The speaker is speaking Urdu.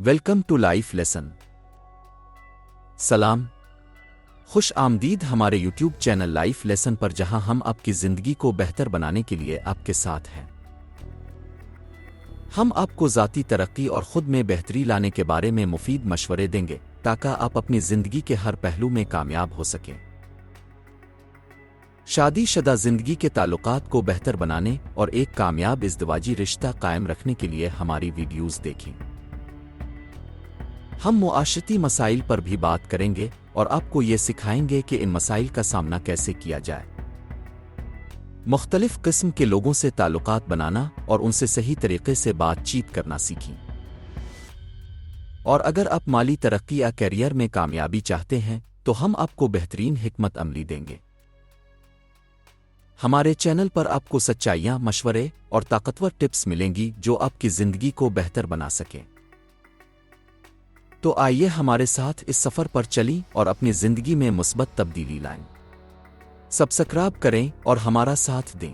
Welcome to life lesson. سلام، خوش آمدید ہمارے یوٹیوب چینل لائف لیسن پر، جہاں ہم آپ کی زندگی کو بہتر بنانے کے لیے آپ کے ساتھ ہیں۔ ہم آپ کو ذاتی ترقی اور خود میں بہتری لانے کے بارے میں مفید مشورے دیں گے تاکہ آپ اپنی زندگی کے ہر پہلو میں کامیاب ہو سکیں۔ شادی شدہ زندگی کے تعلقات کو بہتر بنانے اور ایک کامیاب ازدواجی رشتہ قائم رکھنے کے لیے ہماری ویڈیوز دیکھیں۔ ہم معاشرتی مسائل پر بھی بات کریں گے اور آپ کو یہ سکھائیں گے کہ ان مسائل کا سامنا کیسے کیا جائے۔ مختلف قسم کے لوگوں سے تعلقات بنانا اور ان سے صحیح طریقے سے بات چیت کرنا سیکھیں۔ اور اگر آپ مالی ترقی یا کیریئر میں کامیابی چاہتے ہیں تو ہم آپ کو بہترین حکمت عملی دیں گے۔ ہمارے چینل پر آپ کو سچائیاں، مشورے اور طاقتور ٹپس ملیں گی جو آپ کی زندگی کو بہتر بنا سکیں۔ تو آئیے ہمارے ساتھ اس سفر پر چلیں اور اپنی زندگی میں مثبت تبدیلی لائیں۔ سبسکرائب کریں اور ہمارا ساتھ دیں۔